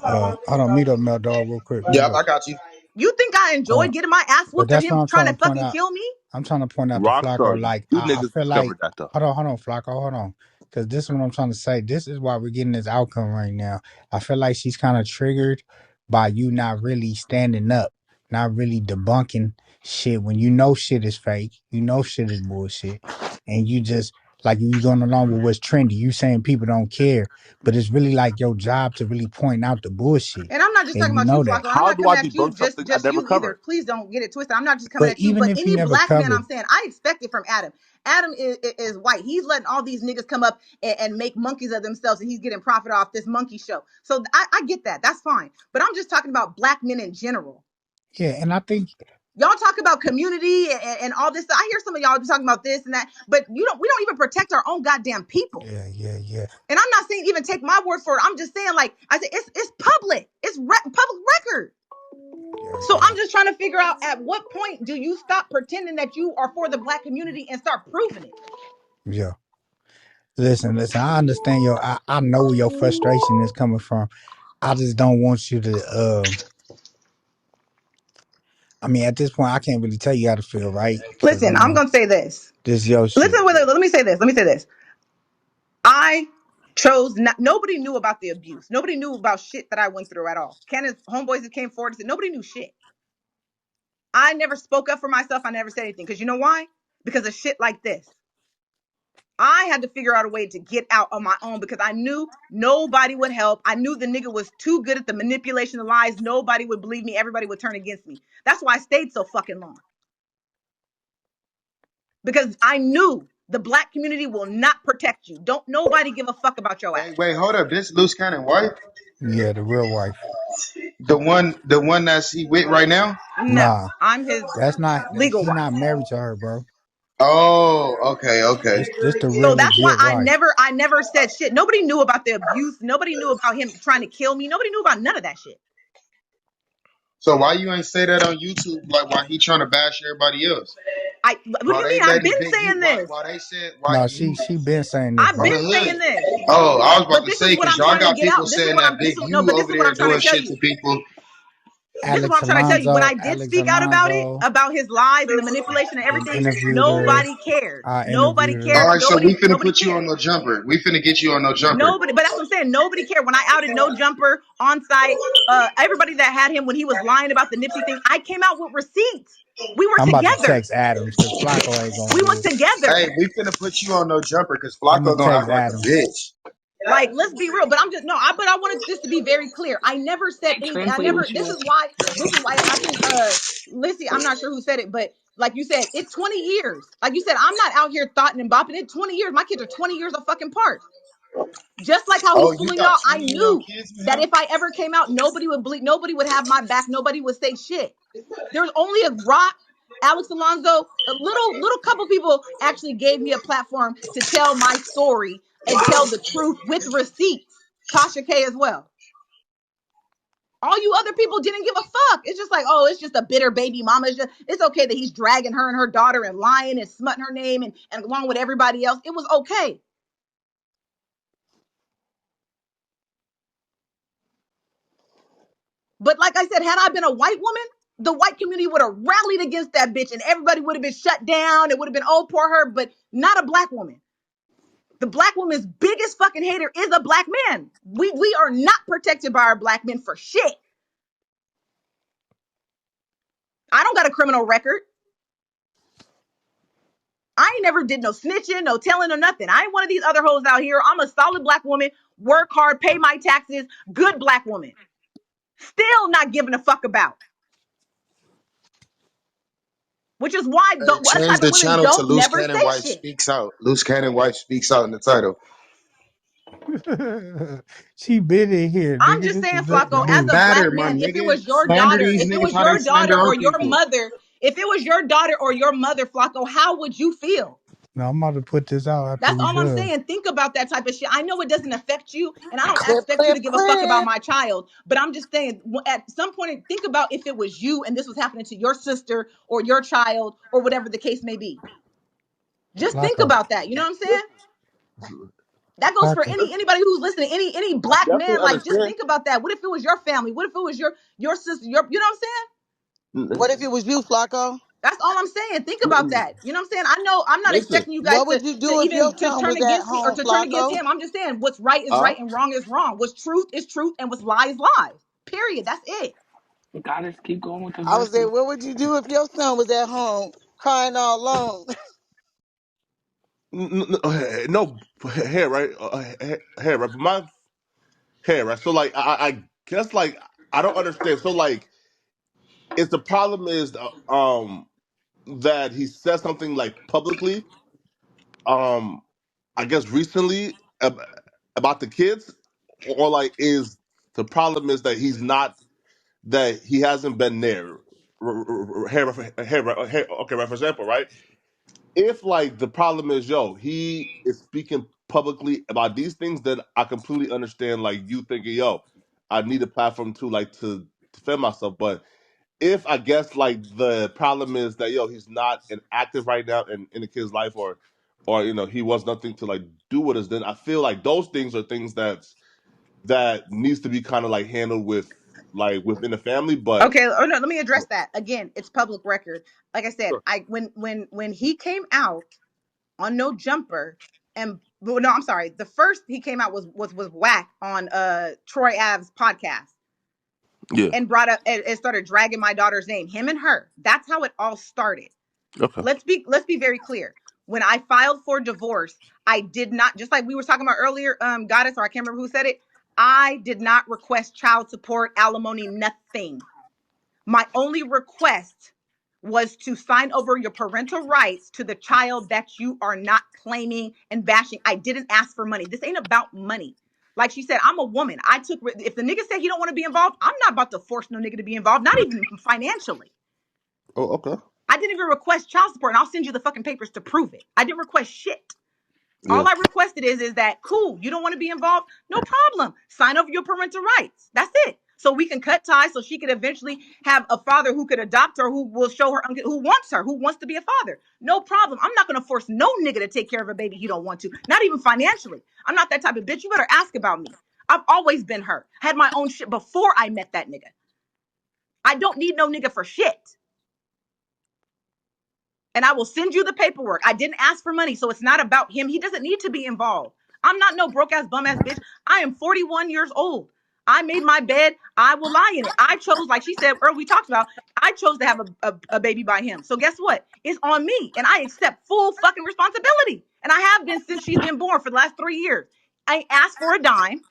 Hold on, meet up, Mel Dog, real quick. Mute yep, up. I got you. You think I enjoy getting my ass But whooped or that's what him I'm trying trying to to point fucking out. kill me? I'm trying to point out to Flacco, Rockstar, like you I niggas feel like, discovered that though. hold on, Flacco, hold on, because this is what I'm trying to say. This is why we're getting this outcome right now. I feel like she's kind of triggered by you not really standing up, not really debunking shit when you know shit is fake, you know shit is bullshit, and you just like you going along with what's trendy. You saying people don't care, but it's really like your job to really point out the bullshit. And I'm not just and talking you about you, know that. Flacco. And I'm How not do coming I at you debunk something I just never you either. covered? Please don't get it twisted. I'm not just coming But at you, even but if you any never black man, I'm covered, saying I expect it from Adam. Adam is white. He's letting all these niggas come up and make monkeys of themselves, and he's getting profit off this monkey show. So I get that. That's fine. But I'm just talking about black men in general. yeah, and I think, Y'all talk about community and all this stuff. I hear some of y'all talking about this and that, but we don't even protect our own goddamn people. yeah, And I'm not saying even take my word for it. I'm just saying, like I said, it's public. It's public record. So yeah, I'm just trying to figure out at what point do you stop pretending that you are for the black community and start proving it? yeah. Listen. I understand I know where your frustration is coming from. I just don't want you to. I mean, at this point, I can't really tell you how to feel, right? Because Listen, I'm gonna say this. this is your Listen, shit. let me say this. Let me say this. I chose not. Nobody knew about the abuse. Nobody knew about shit that I went through at all. Kenneth's homeboys that came forward and said nobody knew shit. I never spoke up for myself. I never said anything because you know why? Because of shit like this. I had to figure out a way to get out on my own because I knew nobody would help. I knew the nigga was too good at the manipulation of lies. Nobody would believe me. Everybody would turn against me. That's why I stayed so fucking long. Because I knew the black community will not protect you. Don't nobody give a fuck about your ass. Wait, hold up. This Luce Cannon wife? Yeah, the real wife. The one that's he with right now? No, Nah, I'm his that's not. legal He wife. not married to her, bro. Oh, okay, okay. This the So real that's why legit wife. I never said shit. Nobody knew about the abuse. Nobody knew about him trying to kill me. Nobody knew about none of that shit. So why you ain't say that on YouTube? Like why he trying to bash everybody else? What do Why you they mean? I've letting been big you? saying this. Why they said why No, you she been saying this, I've on bro. the been hood? saying this. Oh, I was about But to this is say what because I'm y'all trying to got get people out. This is saying what that I'm big no, you but this over is what there I'm trying to doing tell shit you. to people. This is what Alex I'm trying to tell you. When I Alonso, did Alex speak out Alonso, about his lies and the manipulation and everything, interviewed her. nobody cared. I Nobody interviewed All her. cared. right, so we finna Nobody put you on cared. no jumper. We finna get you on no jumper. Nobody, but that's what I'm saying. Nobody cared. When I outed No Jumper on site, everybody that had him when he was lying about the Nipsey thing, I came out with receipts. We were I'm about to together. text Adams because Flacco ain't gonna We was do it. together. Hey, we finna put you on no jumper because I'm Flacco gonna gonna text act like a Adams. bitch. Like, let's be real. But I'm just no. But I wanted this to be very clear. I never said Hey, anything. I translate never. what you This is want. why. This is why I think. Lissy, I'm not sure who said it, but like you said, it's 20 years. Like you said, I'm not out here thoughting and bopping. It 20 years. My kids are 20 years of fucking apart. Just like how Oh, he's you fooling got y'all, I 20-year-old knew kids with that him? if I ever came out, nobody would bleed. Nobody would have my back. Nobody would say shit. There's only a Rock, Alex Alonso, a little couple people actually gave me a platform to tell my story and tell the truth with receipts. Tasha K as well. All you other people didn't give a fuck. It's just like, oh, it's just a bitter baby mama. It's okay that he's dragging her and her daughter and lying and smutting her name and along with everybody else. It was okay. But like I said, had I been a white woman, the white community would have rallied against that bitch and everybody would have been shut down. It would have been, oh, poor her, but not a black woman. The black woman's biggest fucking hater is a black man. We are not protected by our black men for shit. I don't got a criminal record. I ain't never did no snitching, no telling, or nothing. I ain't one of these other hoes out here. I'm a solid black woman, work hard, pay my taxes, good black woman. Still not giving a fuck about. Which is why Hey, what change type of the women channel to don't Loose never Cannon say Wife shit. Speaks Out. Loose Cannon Wife Speaks Out in the title. She been in here, I'm nigga. just This saying, is nothing Flacco, Don't as new. a black matter, my man, if it nigga. was your Slander daughter, these if it niggas was how they your daughter slander our or your people. mother, if it was your daughter or your mother, Flacco, how would you feel? Now I'm about to put this out after That's we all I'm done. saying. Think about that type of shit. I know it doesn't affect you, and I don't Clip, expect you clip, to give a fuck about clip. my child. But I'm just saying, at some point, think about if it was you and this was happening to your sister or your child or whatever the case may be. Just think Flacco, about that. You know what I'm saying? That goes for Flacco. anybody who's listening. Any I black definitely man, like just understand. think about that. What if it was your family? What if it was your sister? You know what I'm saying? What if it was you, Flacco? That's all I'm saying. Think about that. You know what I'm saying? I know I'm not Listen, expecting you guys What would you to do if your even to son turn was at against me or home, to turn against Flacco? him. I'm just saying what's right is huh? right and wrong is wrong. What's truth is truth and what's lie is lies. Period. That's it. Gotta keep going with the I was there. verses. What would you do if your son was at home crying all alone? No hair, right? Hair, right? But my hair, right? So like, I guess like I don't understand. So like, if the problem is that he said something like publicly, um, I guess recently about the kids, or like is the problem is that he hasn't been there. Okay, right, for example, right? If like the problem is, yo, he is speaking publicly about these things, then I completely understand like you thinking, yo, I need a platform to like to defend myself. But if I guess like the problem is that, yo, he's not an active right now in the kid's life, or he wants nothing to like do with us, then I feel like those things are things that needs to be kind of like handled with like within the family. But Okay, oh no, let me address that. Again, it's public record. Like I said, I when he came out on No Jumper, and well, no, I'm sorry. The first he came out was Whack on Troy Ave's podcast, yeah, and brought up and started dragging my daughter's name, him and her. That's how it all started. okay, Let's be very clear. When I filed for divorce, I did not, just like we were talking about earlier, Goddess, or I can't remember who said it. I did not request child support, alimony, nothing. My only request was to sign over your parental rights to the child that you are not claiming and bashing. I didn't ask for money. This ain't about money. Like she said, I'm a woman. If the nigga said he don't want to be involved, I'm not about to force no nigga to be involved, not even financially. oh, okay, I didn't even request child support, and I'll send you the fucking papers to prove it. I didn't request shit. yeah, All I requested is that cool, you don't want to be involved? No problem. Sign over your parental rights. That's it. So we can cut ties so she could eventually have a father who could adopt her, who will show her, who wants her, who wants to be a father. No problem. I'm not going to force no nigga to take care of a baby he don't want to, not even financially. I'm not that type of bitch. You better ask about me. I've always been her. Had my own shit before I met that nigga. I don't need no nigga for shit. And I will send you the paperwork. I didn't ask for money, so it's not about him. He doesn't need to be involved. I'm not no broke ass, bum ass bitch. I am 41 years old. I made my bed. I will lie in it. I chose, like she said earlier, we talked about, I chose to have a baby by him. So guess what? It's on me, and I accept full fucking responsibility. And I have been since she's been born for the last 3 years. I ain't asked for a dime,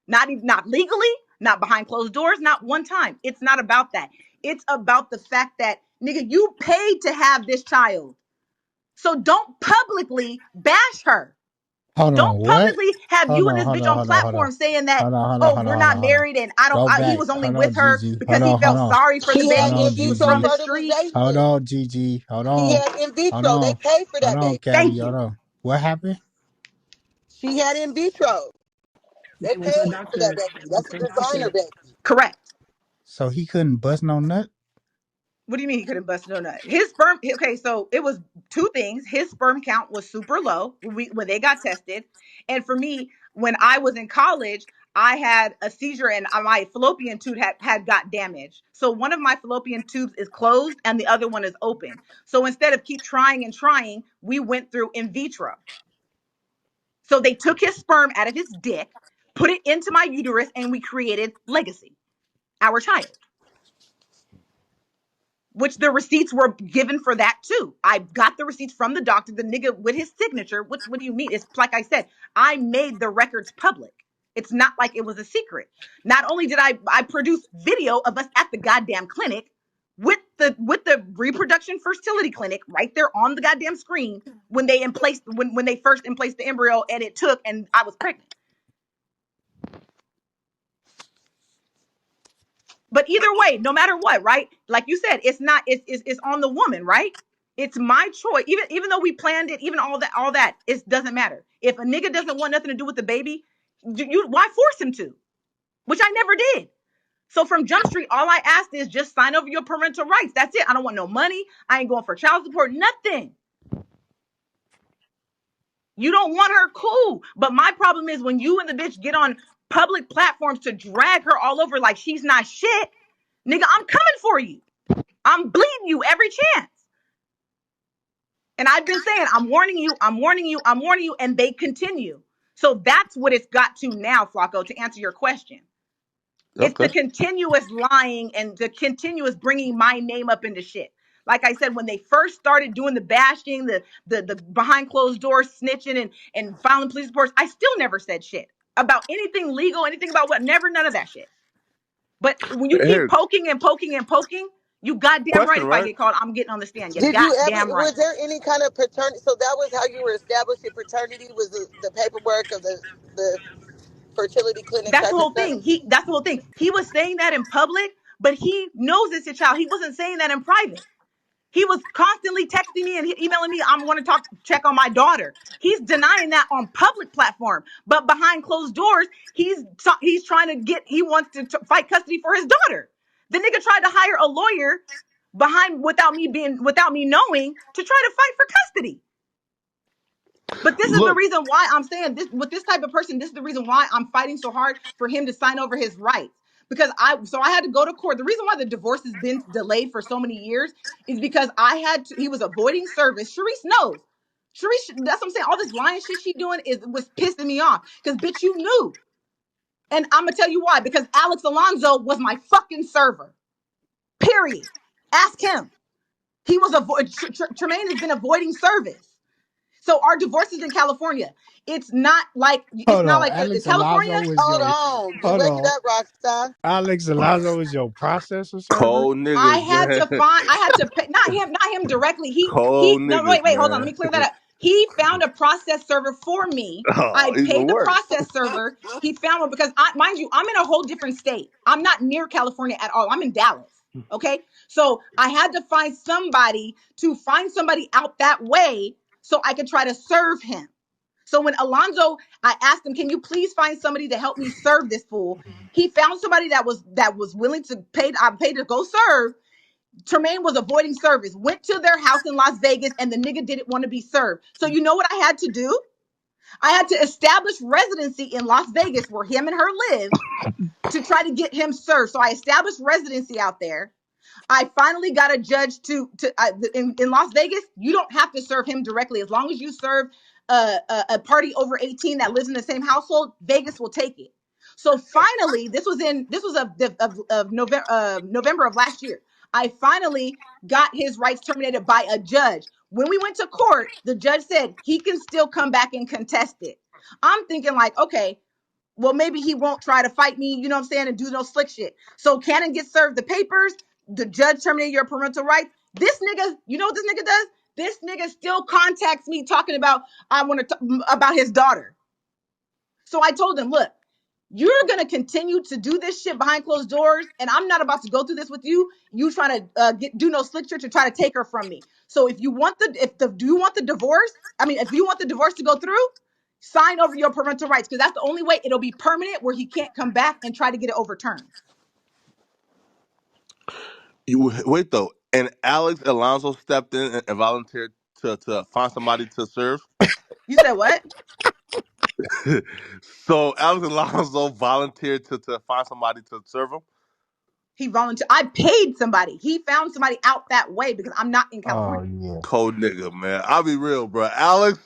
not legally, not behind closed doors, not one time. It's not about that. It's about the fact that, nigga, you paid to have this child. So don't publicly bash her. Hold on, Don't what? publicly have Hold you and on, this hold bitch on, on hold on, hold on. platform saying that, Hold on, hold on, oh, hold we're on, hold not on, hold on. married and Go he back. was only Hold on, with her Gigi. because he Hold felt on. sorry for the She Hold had baby. in on, He was vitro from Gigi. the streets. Hold fertilization. on, Gigi. Hold She on. had in Hold vitro. They on. paid for Hold that on, baby. Caddy. Thank Hold you. on. What happened? She had in vitro. They They went to a paid for that doctor. baby. They went That's a to a doctor. designer baby. Correct. So he couldn't bust no nut? What do you mean he couldn't bust no nut? His sperm, okay, so it was two things. His sperm count was super low when they got tested. And for me, when I was in college, I had a seizure and my fallopian tube had got damaged. So one of my fallopian tubes is closed and the other one is open. So instead of keep trying and trying, we went through in vitro. So they took his sperm out of his dick, put it into my uterus, and we created Legacy, our child. Which the receipts were given for that too. I got the receipts from the doctor, the nigga with his signature. What do you mean? It's like I said, I made the records public. It's not like it was a secret. Not only did I produce video of us at the goddamn clinic with the reproduction fertility clinic right there on the goddamn screen when they first emplaced the embryo and it took and I was pregnant. But either way, no matter what, right? Like you said, it's on the woman, right? It's my choice. Even though we planned it, even all that, it doesn't matter. If a nigga doesn't want nothing to do with the baby, why force him to? Which I never did. So from Jump Street, all I asked is just sign over your parental rights. That's it. I don't want no money. I ain't going for child support, nothing. You don't want her, cool. But my problem is when you and the bitch get on public platforms to drag her all over like she's not shit, nigga, I'm coming for you. I'm bleeding you every chance. And I've been saying, I'm warning you, I'm warning you, I'm warning you, and they continue. So that's what it's got to now, Flakko, to answer your question. It's the okay, continuous lying and the continuous bringing my name up into shit. Like I said, when they first started doing the bashing, the behind closed doors snitching and filing police reports, I still never said shit about anything legal, anything about what, never, none of that shit. But when you keep Here, poking and poking and poking, you goddamn right. question, If I right? get called, I'm getting on the stand. You Did you goddamn ever? right. Was there any kind of paternity? So that was how you were establishing paternity? Was the paperwork of the fertility clinic That's type the of whole stuff? thing. That's the whole thing. He was saying that in public, but he knows it's your child. He wasn't saying that in private. He was constantly texting me and emailing me. I'm going to check on my daughter. He's denying that on public platform, but behind closed doors, he's trying to he wants to fight custody for his daughter. The nigga tried to hire a lawyer without me knowing to try to fight for custody. But this is the Look, reason why I'm saying this with this type of person. This is the reason why I'm fighting so hard for him to sign over his rights. Because I had to go to court. The reason why the divorce has been delayed for so many years is because he was avoiding service. Sharice knows. Sharice, that's what I'm saying. All this lying shit she doing was pissing me off. Because bitch, you knew. And I'm gonna tell you why. Because Alex Alonso was my fucking server. Period. Ask him. He was Tremaine has been avoiding service. So our divorces in California, Hold on, Alex Alonso California. was Hold your. on, Hold wake it on, up, Rockstar. Alex Alonso was your processor server. cold niggas, man. I had to pay, not him directly. Cold No, niggas, wait, hold on. Let man. me clear that up. He found a process server for me. Oh, I even paid the worse. process server. He found one because mind you, I'm in a whole different state. I'm not near California at all. I'm in Dallas. Okay. So I had to find somebody out that way so I could try to serve him. So when Alonzo, I asked him, can you please find somebody to help me serve this fool? He found somebody that was willing to pay. I paid to go serve. Tremaine was avoiding service, went to their house in Las Vegas, and the nigga didn't want to be served. So you know what I had to do? I had to establish residency in Las Vegas where him and her live to try to get him served. So I established residency out there. I finally got a judge in Las Vegas. You don't have to serve him directly as long as you serve a party over 18 that lives in the same household. Vegas will take it. So finally, this was of November of last year. I finally got his rights terminated by a judge. When we went to court, the judge said he can still come back and contest it. I'm thinking like, okay, well, maybe he won't try to fight me, you know what I'm saying, and do no slick shit. So Cannon gets served the papers. The judge terminated your parental rights. This nigga, you know what this nigga does? This nigga still contacts me talking about about his daughter. So I told him, look, you're gonna continue to do this shit behind closed doors, and I'm not about to go through this with you. You trying to do no slick shit to try to take her from me. So if you want do you want the divorce? I mean, if you want the divorce to go through, sign over your parental rights because that's the only way it'll be permanent where he can't come back and try to get it overturned. You wait though, and Alex Alonso stepped in and volunteered to find somebody to serve. You said what? So Alex Alonso volunteered to find somebody to serve him. He volunteered. I paid somebody. He found somebody out that way because I'm not in Oh California. yeah. Cold nigga, man. I'll be real, bro. Alex,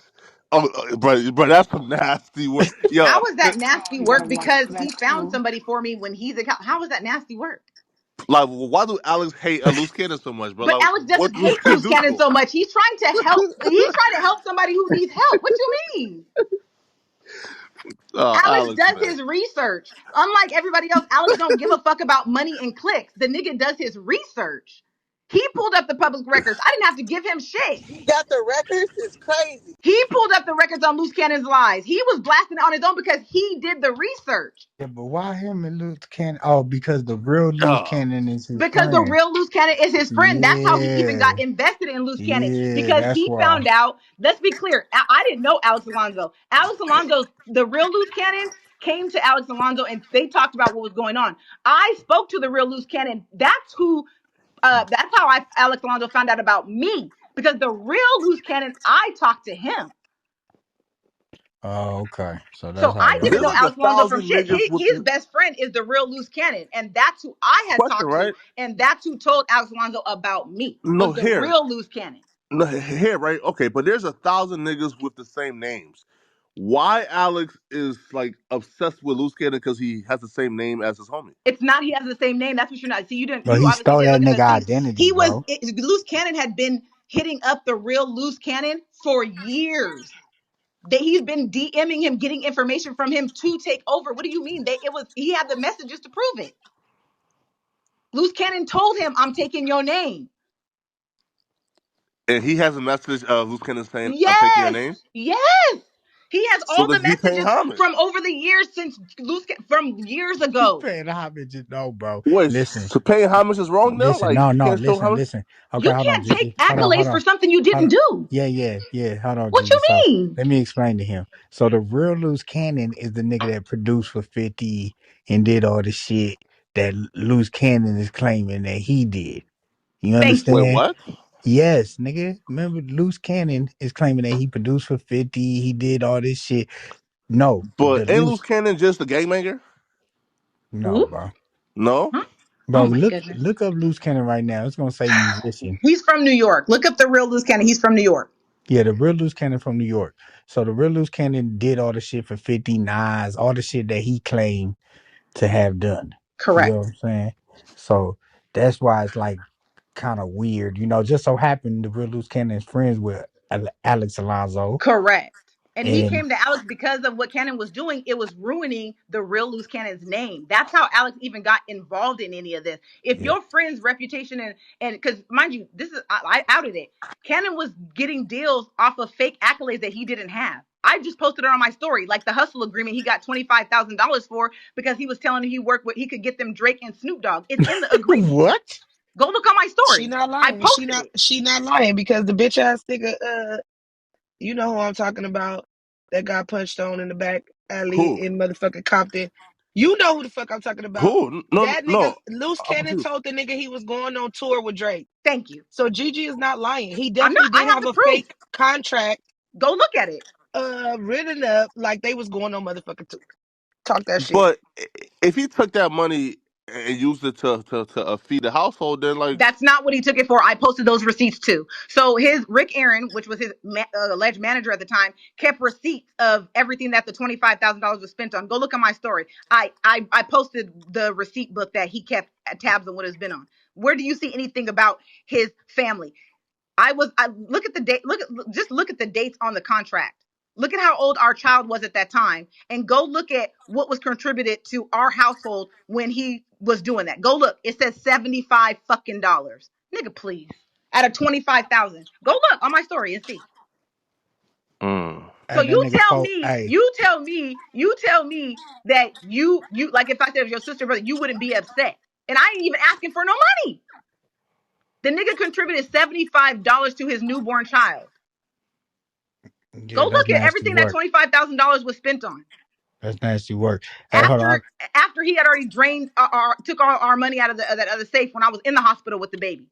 bro, that's some nasty work. Yo, How is that nasty You gotta work? watch Because he Black found too. somebody for me when he's in How is that nasty work? like, why do Alex hate Luce Cannon so much, bro? But Like, Alex what doesn't Luce hate Cannon Luce do to Cannon him? so much. He's trying to help. He's trying to help somebody who needs help. What you mean? Alex Alex, does man. his research. Unlike everybody else, Alex don't give a fuck about money and clicks. The nigga does his research. He pulled up the public records. I didn't have to give him shit. He got the records. It's crazy. He pulled up the records on Luce Cannon's lies. He was blasting it on his own because he did the research. Yeah, but why him and Luce Cannon? Oh, because the real Luce Oh, Cannon is his Because the friend. real Luce Cannon is his friend. That's how he even Yeah, got invested in Luce Cannon. yeah, Because that's he why. found out, let's be clear, I didn't know Alex Alonso. Alex Alonso, the real Luce Cannon, came to Alex Alonso and they talked about what was going on. I spoke to the real Luce Cannon. That's how Alex Alonso found out about me. Because the real Luce Cannon, I talked to him. Oh, okay. So that's So how I y'all didn't there's know met. like a Alex Alonso from thousand shit. niggas with His the best friend is the real Luce Cannon, and that's who I had question, talked to, right? and that's who told Alex Alonso about me. No, Was the here, real Luce Cannon. no, here, right? Okay, but there's a thousand niggas with the same names. Why Alex is like obsessed with Luce Cannon because he has the same name as his homie? It's not he has the same name. That's what you're not. See, But you he obviously stole didn't that look at nigga the things. identity, bro. Luce Cannon had been hitting up the real Luce Cannon for years. He's been DMing him, getting information from him to take over. What do you mean? He had the messages to prove it. Luce Cannon told him, I'm taking your name. And he has a message of Luce Cannon saying, "I'm taking your Yes, name." yes. He has So all the does he pay messages homage? from over the years since from years He ago. paying homage. No, bro. Wait, Listen, so paying homage is wrong now? listen. Like No, you no. can't show Listen, homage? listen. Okay, You hold on, can't take Gigi. Hold accolades for on. something you Hold didn't on. do. Yeah, yeah, yeah. Hold on, What Gigi. you So mean? let me explain to him. So the real Loose Cannon is the nigga that produced for 50 and did all the shit that Loose Cannon is claiming that he did. You Thank Wait, you. understand? what? Yes, nigga. Remember, Loose Cannon is claiming that he produced for 50. He did all this shit. No, the But ain't Luce Loose. Cannon just a gang banger? No, Who? bro. No. Huh? Bro, Oh my look goodness. look up Loose Cannon right now. It's gonna say musician. He's from New York. Look up the real Luce Cannon. He's from New York. Yeah, the real Loose Cannon from New York. So the real Loose Cannon did all the shit for 59s, all the shit that he claimed to have done. You know Correct. what I'm saying? So that's why it's like kind of weird. Just so happened the real Loose Cannon is friends with Alex Alonso. Correct. And he And came to Alex because of what Cannon was doing. It was ruining the real Loose Cannon's name. That's how Alex even got involved in any of this. If yeah. your friend's reputation and because mind you, this is I outed it. Cannon was getting deals off of fake accolades that he didn't have. I just posted it on my story, like the hustle agreement he got $25,000 for because he was telling him he could get them Drake and Snoop Dogg. It's in the agreement. What? Go look on my She story. not I lying. posted it. She not lying because the bitch ass nigga, you know who I'm talking about, that got punched on in the back alley Who? in motherfucking Compton. You know who the fuck I'm talking about. Who? No, That nigga, no. Loose I'm Cannon confused. told the nigga he was going on tour with Drake. Thank you. So Gigi is not lying. He I'm not. definitely I did have have the a proof. fake contract Go look at it. written up like they was going on motherfucking tour. Talk that shit. But if he took that money and used it to feed the household, then like, That's not what he took it for. I posted those receipts too. So his Rick Aaron, which was his alleged manager at the time, kept receipts of everything that the $25,000 was spent on. Go look at my story. I posted the receipt book that he kept tabs on what it's been on. Where do you see anything about his family? I look at the date. Just look at the dates on the contract. Look at how old our child was at that time, and go look at what was contributed to our household when he was doing that. Go look. It says $75 fucking, nigga. Please, out of 25,000. Go look on my story and see. mm. So Hey, that you nigga tell folk. me, Hey, that you like if I said it was your sister brother, you wouldn't be upset. And I ain't even asking for no money. The nigga contributed $75 to his newborn child. Go yeah, that's look at nasty everything that work. $25,000 was spent on That's nasty work. Hey, hold on. after after he had already drained took all our money out of the that other safe when I was in the hospital with the baby.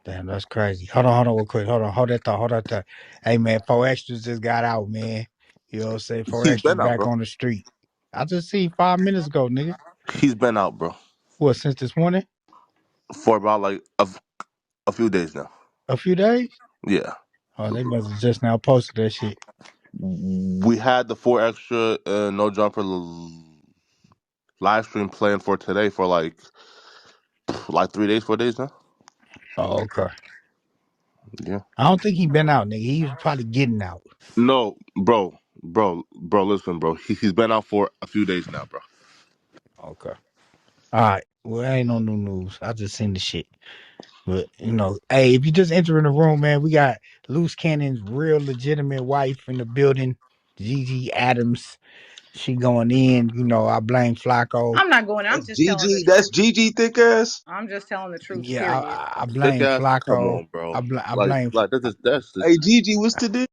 Damn, that's crazy. Hold on, real quick. Hold on, hold that thought. Hey, man, four extras just got out, man. You know what I'm saying? Four He's extras been out, back bro. on the street. I just see 5 minutes ago, nigga. He's been out, bro, What, since this morning? for about like a few days now. A few days? Yeah. Oh, they must have just now posted that shit. We had the four extra no jumper live stream planned for today for like 3 days, 4 days now. Oh, okay. Yeah. I don't think he been out, nigga. He was probably getting out. No, bro. Listen, bro. He's been out for a few days now, bro. Okay. All right. Well, ain't no new news. I just seen the shit. But, hey, if you just enter in the room, man, we got Luce Cannon's real legitimate wife in the building, GiGi Adams. She going in, I blame Flacco. I'm not going. I'm That's just telling the GG. That's truth. GG thick ass. I'm just telling the truth. Yeah, Period. I Thick blame ass. Come Flacco. on, bro. I Like blame. like that's just Hey, GG, what's the deal?